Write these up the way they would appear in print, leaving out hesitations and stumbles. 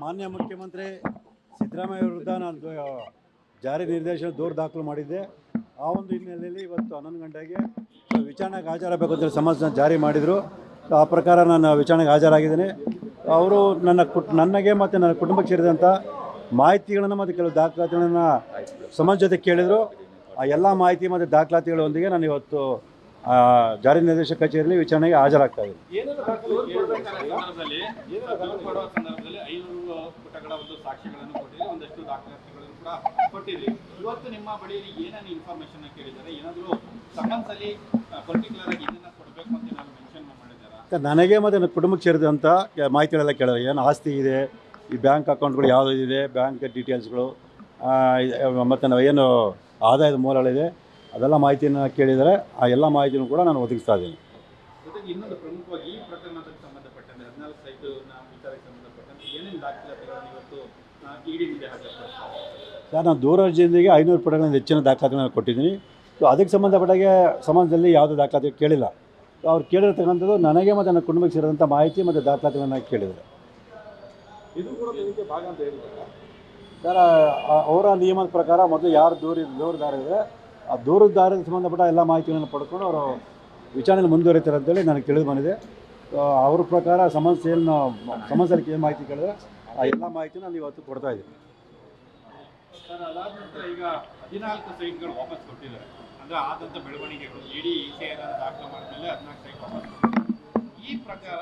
ಮಾನ್ಯ ಮುಖ್ಯಮಂತ್ರಿ ಸಿದ್ದರಾಮಯ್ಯ ವಿರುದ್ಧ ನಾನು ಜಾರಿ ನಿರ್ದೇಶನ ದೂರು ದಾಖಲು ಮಾಡಿದ್ದೆ. ಆ ಒಂದು ಹಿನ್ನೆಲೆಯಲ್ಲಿ ಇವತ್ತು 11 ಗಂಟೆಗೆ ವಿಚಾರಣೆಗೆ ಹಾಜರಾಗಬೇಕು ಅಂತ ಸಮನ್ಸ್ ಜಾರಿ ಮಾಡಿದರು. ಆ ಪ್ರಕಾರ ನಾನು ವಿಚಾರಣೆಗೆ ಹಾಜರಾಗಿದ್ದೇನೆ. ಅವರು ನನಗೆ ಮತ್ತು ನನ್ನ ಕುಟುಂಬಕ್ಕೆ ಸೇರಿದಂಥ ಮಾಹಿತಿಗಳನ್ನು ಮತ್ತು ಕೆಲವು ದಾಖಲಾತಿಗಳನ್ನು ಸಮನ್ಸ್ ಜೊತೆ ಕೇಳಿದರು. ಆ ಎಲ್ಲ ಮಾಹಿತಿ ಮತ್ತು ದಾಖಲಾತಿಗಳೊಂದಿಗೆ ನಾನು ಇವತ್ತು ಜಾರಿ ನಿರ್ದೇಶಕ ಕಚೇರಿಯಲ್ಲಿ ವಿಚಾರಣೆಗೆ ಹಾಜರಾಗ್ತಾ ಇದ್ದೀನಿ. ನನಗೆ ಮತ್ತು ನನ್ನ ಕುಟುಂಬಕ್ಕೆ ಸೇರಿದಂಥ ಮಾಹಿತಿಗಳೆಲ್ಲ ಕೇಳಿದ್ರೆ ಏನು ಆಸ್ತಿ ಇದೆ, ಈ ಬ್ಯಾಂಕ್ ಅಕೌಂಟ್ಗಳು ಯಾವುದಿದೆ, ಬ್ಯಾಂಕ್ ಡೀಟೇಲ್ಸ್ಗಳು ಮತ್ತು ನಾವು ಏನು ಆದಾಯದ ಮೂಲಗಳಿದೆ ಅದೆಲ್ಲ ಮಾಹಿತಿಯನ್ನು ಕೇಳಿದರೆ ಆ ಎಲ್ಲ ಮಾಹಿತಿನೂ ಕೂಡ ನಾನು ಒದಗಿಸ್ತಾ ಇದ್ದೀನಿ. ಜೊತೆಗೆ ಇನ್ನೊಂದು ಪ್ರಮುಖವಾಗಿ ಈ ಪ್ರಕರಣಕ್ಕೆ ಸಂಬಂಧಪಟ್ಟಂತೆ 14 ಸೈಟ್ನ ವಿಚಾರಕ್ಕೆ ಸಂಬಂಧಪಟ್ಟಂತೆ ಏನೇನು ದಾಖಲಾತಿಗಳನ್ನು ಇವತ್ತು ಇಡಿ ಮುಂದೆ ಹಾಕಲಾಗಿದೆ? ಸರ್, ನಾನು ದೂರ ಅರ್ಜಿಯೊಂದಿಗೆ 500 ಪುಟಗಳಿಂದ ಹೆಚ್ಚಿನ ದಾಖಲಾತಿಗಳನ್ನು ಕೊಟ್ಟಿದ್ದೀನಿ. ಸೊ ಅದಕ್ಕೆ ಸಂಬಂಧಪಟ್ಟಾಗೆ ಸಮಾಜದಲ್ಲಿ ಯಾವುದೇ ದಾಖಲಾತಿ ಕೇಳಿಲ್ಲ. ಸೊ ಅವ್ರು ಕೇಳಿರ್ತಕ್ಕಂಥದ್ದು ನನಗೆ ಮತ್ತು ನನ್ನ ಕುಟುಂಬಕ್ಕೆ ಸೇರಿದಂಥ ಮಾಹಿತಿ ಮತ್ತು ದಾಖಲಾತಿಗಳನ್ನು ಕೇಳಿದ್ದಾರೆ. ಇದು ಕೂಡ ಇದಕ್ಕೆ ಭಾಗ ಅಂತ ಹೇಳಿದ್ದಾರೆ ಸರ್. ಅವರ ನಿಯಮದ ಪ್ರಕಾರ ಮೊದಲು ಯಾರು ದೂರುದಾರ ಇದ್ದರೆ ಆ ದೂರುದಾರರಿಗೆ ಸಂಬಂಧಪಟ್ಟ ಎಲ್ಲ ಮಾಹಿತಿಗಳನ್ನು ಪಡ್ಕೊಂಡು ಅವರು ವಿಚಾರಣೆಯಲ್ಲಿ ಮುಂದುವರಿತಾರೆ ಅಂತೇಳಿ ನನಗೆ ತಿಳಿದು ಬಂದಿದೆ. ಅವ್ರ ಪ್ರಕಾರ ಸಮಸ್ಯೆಯನ್ನು ಏನು ಮಾಹಿತಿ ಕೇಳಿದ್ರೆ ಆ ಎಲ್ಲ ಮಾಹಿತಿನ ನಾನು ಇವತ್ತು ಕೊಡ್ತಾ ಇದ್ದೀನಿ. ಸರ್, ಅದಾದ ನಂತರ ಈಗ 14 ಸೈಟ್ಗಳು ವಾಪಸ್ ಕೊಟ್ಟಿದ್ದಾರೆ. ಅಂದರೆ ಆದಂಥ ಬೆಳವಣಿಗೆಗಳು ಇಡೀ ದಾಖಲೆ ಮಾಡಿದ್ಮೇಲೆ 14 ಸೈಟ್ ವಾಪಸ್ ಕೊಟ್ಟಿದ್ದಾರೆ. ಈ ಪ್ರಕಾರ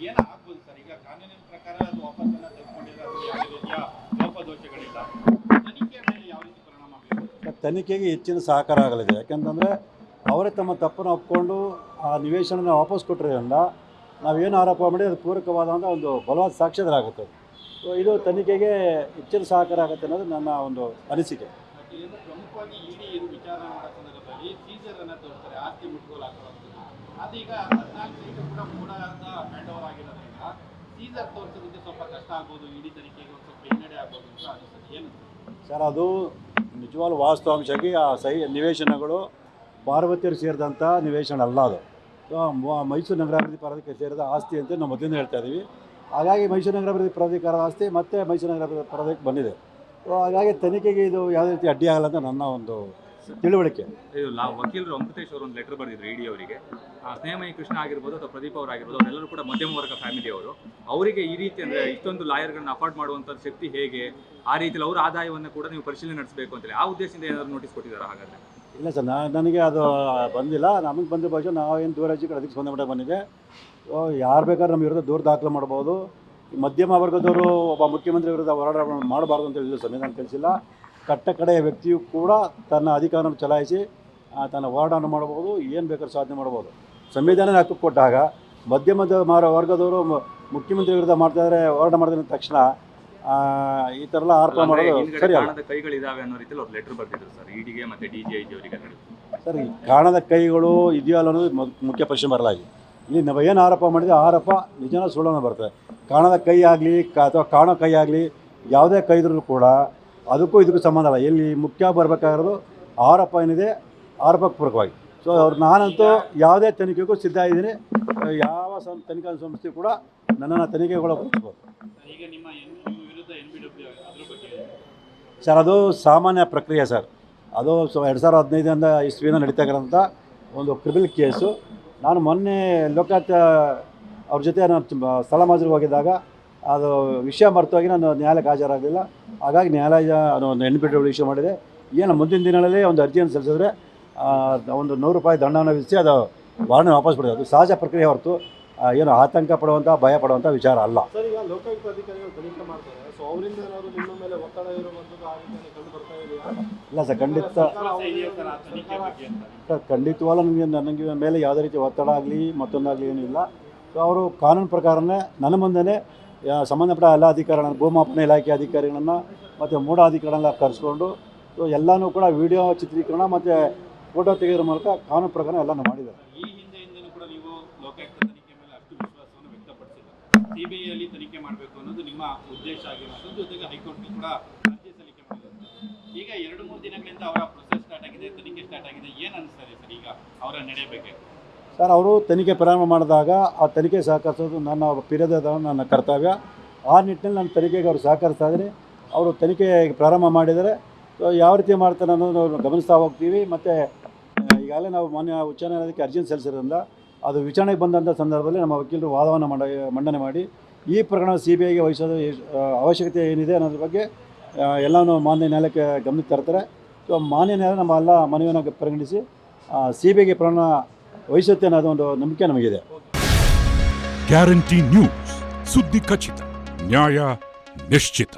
ಏನಾಗ್ಬೋದು ಸರ್? ಈಗ ಕಾನೂನಿನ ಪ್ರಕಾರ ಅದು ವಾಪಸ್ಸನ್ನು ತೆಗೆದುಕೊಂಡಿದ್ದಾರೆ, ಅದು ಯಾವುದೇ ರೀತಿಯ ಲೋಪದೋಷಗಳಿಲ್ಲ. ತನಿಖೆ ಮೇಲೆ ಯಾವ ರೀತಿ ಪರಿಣಾಮ ಬೀರುತ್ತೆ? ತನಿಖೆಗೆ ಹೆಚ್ಚಿನ ಸಹಕಾರ ಆಗಲಿದೆ. ಯಾಕೆಂತಂದರೆ ಅವರೇ ತಮ್ಮ ತಪ್ಪನ್ನು ಒಪ್ಕೊಂಡು ಆ ನಿವೇಶನ ವಾಪಸ್ ಕೊಟ್ಟಿರೋದ್ರಿಂದ ನಾವೇನು ಆರೋಪ ಮಾಡಿ ಅದು ಪೂರಕವಾದಂಥ ಒಂದು ಬಲವಾದ ಸಾಕ್ಷ್ಯದರಾಗುತ್ತೆ. ಸೊ ಇದು ತನಿಖೆಗೆ ಹೆಚ್ಚಿನ ಸಹಕಾರ ಆಗುತ್ತೆ ಅನ್ನೋದು ನನ್ನ ಒಂದು ಅನಿಸಿಕೆ. ಪ್ರಮುಖವಾಗಿ ಇಡಿ ಇದು ವಿಚಾರ ಮಾಡೋ ಸಂದರ್ಭದಲ್ಲಿ ಸೀಸರನ್ನು ತೋರಿಸ್ತಾರೆ, ಆಸ್ತಿ ಮುಟ್ಗೋಲು ಹಾಕೊಳ್ಳೋದು. ಅದೀಗ 14 ಸೀಟು ಕೂಡ ಮೂಡಾದ ಹ್ಯಾಂಡ್ ಓವರ್ ಆಗಿರೋದ್ರಿಂದ ಸೀಸರ್ ತೋರಿಸೋದಕ್ಕೆ ಸ್ವಲ್ಪ ಕಷ್ಟ ಆಗ್ಬೋದು, ಇಡಿ ತನಿಖೆಗೆ ಒಂದು ಸ್ವಲ್ಪ ಹಿನ್ನಡೆ ಆಗ್ಬೋದು ಅಂತ ಅನಿಸುತ್ತೆ. ಏನು ಸರ್, ಅದು ನಿಜವಾದ ವಾಸ್ತವಾಂಶಕ್ಕೆ ಆ ನಿವೇಶನಗಳು ಪಾರ್ವತಿಯರು ಸೇರಿದಂಥ ನಿವೇಶನ ಅಲ್ಲ. ಅದು ಮೈಸೂರು ನಗರಾಭಿವೃದ್ಧಿ ಪ್ರಾಧಿಕಾರ ಸೇರಿದ ಆಸ್ತಿ ಅಂತ ನಾವು ಮೊದಲಿಂದ ಹೇಳ್ತಾ ಇದ್ದೀವಿ. ಹಾಗಾಗಿ ಮೈಸೂರು ನಗರಾಭಿವೃದ್ಧಿ ಪ್ರಾಧಿಕಾರದ ಆಸ್ತಿ ಮತ್ತೆ ಮೈಸೂರು ನಗರಾಭಿವೃದ್ಧಿ ಪ್ರಾಧಿಕಾರ ಬಂದಿದೆ. ಸೊ ಹಾಗಾಗಿ ತನಿಖೆಗೆ ಇದು ಯಾವುದೇ ರೀತಿ ಅಡ್ಡಿ ಆಗಲ್ಲ ಅಂತ ನನ್ನ ಒಂದು ತಿಳುವಳಿಕೆ. ಇದು ವಕೀಲರು ಅಮೃತೇಶ್ ಅವರು ಒಂದು ಲೆಟರ್ ಬರೆದಿದ್ರು ಇಡಿ ಅವರಿಗೆ. ಸ್ನೇಹಮಯಿ ಕೃಷ್ಣ ಆಗಿರ್ಬೋದು ಅಥವಾ ಪ್ರದೀಪ್ ಅವರಾಗಿರ್ಬೋದು, ಅವರೆಲ್ಲರೂ ಕೂಡ ಮಧ್ಯಮ ವರ್ಗ ಫ್ಯಾಮಿಲಿ ಅವರು. ಅವರಿಗೆ ಈ ರೀತಿ ಅಂದರೆ ಇಷ್ಟೊಂದು ಲಾಯರ್ಗಳನ್ನ ಅಫೋರ್ಡ್ ಮಾಡುವಂಥ ಶಕ್ತಿ ಹೇಗೆ? ಆ ರೀತಿಯಲ್ಲಿ ಅವರ ಆದಾಯವನ್ನು ಕೂಡ ನೀವು ಪರಿಶೀಲನೆ ನಡೆಸಬೇಕು ಅಂತೇಳಿ ಆ ಉದ್ದೇಶದಿಂದ ಏನಾದರೂ ನೋಟಿಸ್ ಕೊಟ್ಟಿದ್ದಾರೆ? ಹಾಗಾದರೆ ಇಲ್ಲ ಸರ್, ನನಗೆ ಅದು ಬಂದಿಲ್ಲ. ನಮಗೆ ಬಂದ ಬಗ್ಗೆ ನಾವೇನು ದೂರ ಅರ್ಜಿಗಳು ಅದಕ್ಕೆ ಸಂಬಂಧಪಟ್ಟ ಬಂದಿದೆ. ಯಾರು ಬೇಕಾದ್ರೂ ನಮ್ಮ ವಿರುದ್ಧ ದೂರ ದಾಖಲು ಮಾಡ್ಬೋದು. ಮಧ್ಯಮ ವರ್ಗದವರು ಒಬ್ಬ ಮುಖ್ಯಮಂತ್ರಿ ವಿರುದ್ಧ ಹೋರಾಟ ಮಾಡಬಾರ್ದು ಅಂತ ಹೇಳಿದ್ರು ಸಂವಿಧಾನ ತಿಳಿಸಿಲ್ಲ. ಕಟ್ಟಕಡೆಯ ವ್ಯಕ್ತಿಯು ಕೂಡ ತನ್ನ ಅಧಿಕಾರವನ್ನು ಚಲಾಯಿಸಿ ತನ್ನ ಹೋರಾಟವನ್ನು ಮಾಡ್ಬೋದು, ಏನು ಬೇಕಾದ್ರೂ ಸಾಧನೆ ಮಾಡ್ಬೋದು. ಸಂವಿಧಾನ ಹಕ್ಕು ಕೊಟ್ಟಾಗ ಮಧ್ಯಮದ ವರ್ಗದವರು ಮುಖ್ಯಮಂತ್ರಿ ವಿರುದ್ಧ ಮಾಡ್ತಾಯಿದ್ರೆ ಹೋರಾಟ ಮಾಡಿದ ತಕ್ಷಣ ಈ ಥರ ಎಲ್ಲ ಆರೋಪ ಮಾಡೋದು ಸರಿ ಅಲ್ಲ. ಕೈಗಳಿದಾವೆ ಅನ್ನೋ ರೀತಿಯಲ್ಲಿ ಅವ್ರು ಲೆಟರ್ ಬರೆದಿದ್ರು ಸರ್ ಇಡಿಗೆ ಮತ್ತು DGIG ಅವರಿಗೆ. ಸರ್, ಈ ಕಾಣದ ಕೈಗಳು ಇದೆಯಲ್ಲ ಅನ್ನೋದು ಮುಖ್ಯ ಪ್ರಶ್ನೆ ಬರಲಾಗಿ. ಇಲ್ಲಿ ನಾವು ಏನು ಆರೋಪ ಮಾಡಿದ್ರೆ ಆರೋಪ ನಿಜನ ಸುಳ್ಳನ್ನು ಬರ್ತದೆ. ಕಾಣದ ಕೈ ಆಗಲಿ ಅಥವಾ ಕಾಣೋ ಕೈ ಆಗಲಿ ಯಾವುದೇ ಕೈ ಇದ್ರೂ ಕೂಡ ಅದಕ್ಕೂ ಇದಕ್ಕೂ ಸಂಬಂಧ ಅಲ್ಲ. ಇಲ್ಲಿ ಮುಖ್ಯ ಬರಬೇಕಾಗಿರೋದು ಆರೋಪ ಏನಿದೆ, ಆರೋಪಕ್ಕೆ ಪೂರಕವಾಗಿ. ಸೊ ನಾನಂತೂ ಯಾವುದೇ ತನಿಖೆಗೂ ಸಿದ್ಧ ಇದ್ದೀನಿ. ಯಾವ ತನಿಖಾ ಸಂಸ್ಥೆ ಕೂಡ ನನ್ನನ್ನು ತನಿಖೆಗೊಳಪಡಿಸ್ಬೋದು. ಈಗ ನಿಮ್ಮ ವಿರುದ್ಧ NBW ಅದ್ರ ಬಗ್ಗೆ ಸರ್, ಅದು ಸಾಮಾನ್ಯ ಪ್ರಕ್ರಿಯೆ ಸರ್. ಅದು 2015 ಇಸ್ವಿಯಿಂದ ನಡೀತಾ ಇರೋಂಥ ಒಂದು ಕ್ರಿಮಿನಲ್ ಕೇಸು. ನಾನು ಮೊನ್ನೆ ಲೋಕಾಯುಕ್ತ ಅವ್ರ ಜೊತೆ ನಾನು ಸ್ಥಳ ಮಾಜರಿಗೆ ಹೋಗಿದ್ದಾಗ ಅದು ವಿಷಯ ಮರೆತೋಗಿ ನಾನು ನ್ಯಾಯಾಲಯಕ್ಕೆ ಹಾಜರಾಗಲಿಲ್ಲ. ಹಾಗಾಗಿ ನ್ಯಾಯಾಲಯ ಒಂದು NBW ಇಶ್ಯೂ ಮಾಡಿದೆ. ಏನು ಮುಂದಿನ ದಿನಗಳಲ್ಲಿ ಒಂದು ಅರ್ಜಿಯನ್ನು ಸಲ್ಲಿಸಿದ್ರೆ ಒಂದು ₹100 ದಂಡವನ್ನು ವಿಧಿಸಿ ಅದು ವಾರೆಂಟ್ ವಾಪಸ್ ಬಿಡೋದು. ಅದು ಸಹಜ ಪ್ರಕ್ರಿಯೆ ಹೊರತು ಏನು ಆತಂಕ ಪಡುವಂಥ ಭಯ ಪಡುವಂಥ ವಿಚಾರ ಅಲ್ಲ. ಸರ್, ಈಗ ಲೋಕಾಯುಕ್ತ ಅಧಿಕಾರಿಗಳು ತನಿಖೆ ಮಾಡ್ತಾರೆ. ಸೊ ಅವರಿಂದ ಏನಾದರೂ ನಿಮ್ಮ ಮೇಲೆ ಒತ್ತಡ ಇರುವಂಥದ್ದು ಆ ರೀತಿ ಕಂಡು ಬರ್ತಾ ಇದೆಯಾ? ಇಲ್ಲ ಸರ್, ಖಂಡಿತವಾಗಲೂ ನನಗೆ ಮೇಲೆ ಯಾವುದೇ ರೀತಿ ಒತ್ತಡ ಆಗಲಿ ಮತ್ತೊಂದಾಗಲಿ ಏನೂ ಇಲ್ಲ. ಸೊ ಅವರು ಕಾನೂನು ಪ್ರಕಾರನೇ ನನ್ನ ಮುಂದೆ ಸಂಬಂಧಪಟ್ಟ ಎಲ್ಲ ಅಧಿಕಾರಿಗಳನ್ನು, ಭೂಮಾಪನ ಇಲಾಖೆ ಅಧಿಕಾರಿಗಳನ್ನು ಮತ್ತು ಮೂಢ ಅಧಿಕಾರಿಗಳನ್ನ ಕರೆಸ್ಕೊಂಡು ಸೊ ಎಲ್ಲನೂ ಕೂಡ ವಿಡಿಯೋ ಚಿತ್ರೀಕರಣ ಮತ್ತು ಫೋಟೋ ತೆಗೆಯೋದ್ರ ಮೂಲಕ ಕಾನೂನು ಪ್ರಕಾರ ಎಲ್ಲನೂ ಮಾಡಿದ್ದಾರೆ. ಈ ಹಿಂದೆಯಿಂದಲೂ ಕೂಡ ನೀವು ಲೋಕಾಯುಕ್ತ ತನಿಖೆ ಮೇಲೆ ಅಷ್ಟು ವಿಶ್ವಾಸವನ್ನು ವ್ಯಕ್ತಪಡಿಸಿಲ್ಲ. CBIಯಲ್ಲಿ ತನಿಖೆ ಮಾಡಬೇಕು ಅನ್ನೋದು ನಿಮ್ಮ ಉದ್ದೇಶ ಆಗಿರೋದು. ಜೊತೆಗೆ ಹೈಕೋರ್ಟ್ಗೆ ಕೂಡ ಅರ್ಜಿ ಸಲ್ಲಿಕೆ ಮಾಡಿರೋದು. ಈಗ 2-3 ದಿನಗಳಿಂದ ಅವರ ಪ್ರೊಸೆಸ್ ಸ್ಟಾರ್ಟ್ ಆಗಿದೆ, ತನಿಖೆ ಸ್ಟಾರ್ಟ್ ಆಗಿದೆ. ಏನು ಅನಿಸ್ತದೆ ಸರ್ ಈಗ ಅವರ ನಡೆ ಬಗ್ಗೆ? ಸರ್, ಅವರು ತನಿಖೆ ಪ್ರಾರಂಭ ಮಾಡಿದಾಗ ಆ ತನಿಖೆ ಸಹಕರಿಸೋದು ನನ್ನ ಪಿರಿಯದ ನನ್ನ ಕರ್ತವ್ಯ. ಆ ನಿಟ್ಟಿನಲ್ಲಿ ನಾನು ತನಿಖೆಗೆ ಅವರು ಸಹಕರಿಸ್ತಾ ಇದ್ದೀನಿ. ಅವರು ತನಿಖೆ ಪ್ರಾರಂಭ ಮಾಡಿದರೆ ಸೊ ಯಾವ ರೀತಿ ಮಾಡ್ತಾರೆ ಅನ್ನೋದು ನಾವು ಗಮನಿಸ್ತಾ ಹೋಗ್ತೀವಿ. ಮತ್ತು ಈಗಾಗಲೇ ನಾವು ಮಾನ್ಯ ಉಚ್ಚ ನ್ಯಾಯಾಲಯಕ್ಕೆ ಅರ್ಜಿನ ಸಲ್ಲಿಸಿರೋದ್ರಿಂದ ಅದು ವಿಚಾರಣೆಗೆ ಬಂದಂಥ ಸಂದರ್ಭದಲ್ಲಿ ನಮ್ಮ ವಕೀಲರು ವಾದವನ್ನು ಮಂಡನೆ ಮಾಡಿ ಈ ಪ್ರಕರಣ CBIಗೆ ವಹಿಸೋದು ಅವಶ್ಯಕತೆ ಏನಿದೆ ಅನ್ನೋದ್ರ ಬಗ್ಗೆ ಎಲ್ಲವೂ ಮಾನ್ಯ ನ್ಯಾಯಾಲಯಕ್ಕೆ ಗಮನಕ್ಕೆ ತರ್ತಾರೆ. ಸೊ ಮಾನ್ಯ ನ್ಯಾಯಾಲಯ ನಮ್ಮ ಎಲ್ಲ ಮನವಿಯನ್ನು ಪರಿಗಣಿಸಿ CBIಗೆ ಪ್ರಕರಣ ವಹಿಸುತ್ತೆ ಅನ್ನೋದು ಒಂದು ನಂಬಿಕೆ ನಮಗಿದೆ. ಗ್ಯಾರಂಟಿ ನ್ಯೂಸ್, ಸುದ್ದಿ ಖಚಿತ, ನ್ಯಾಯ ನಿಶ್ಚಿತ.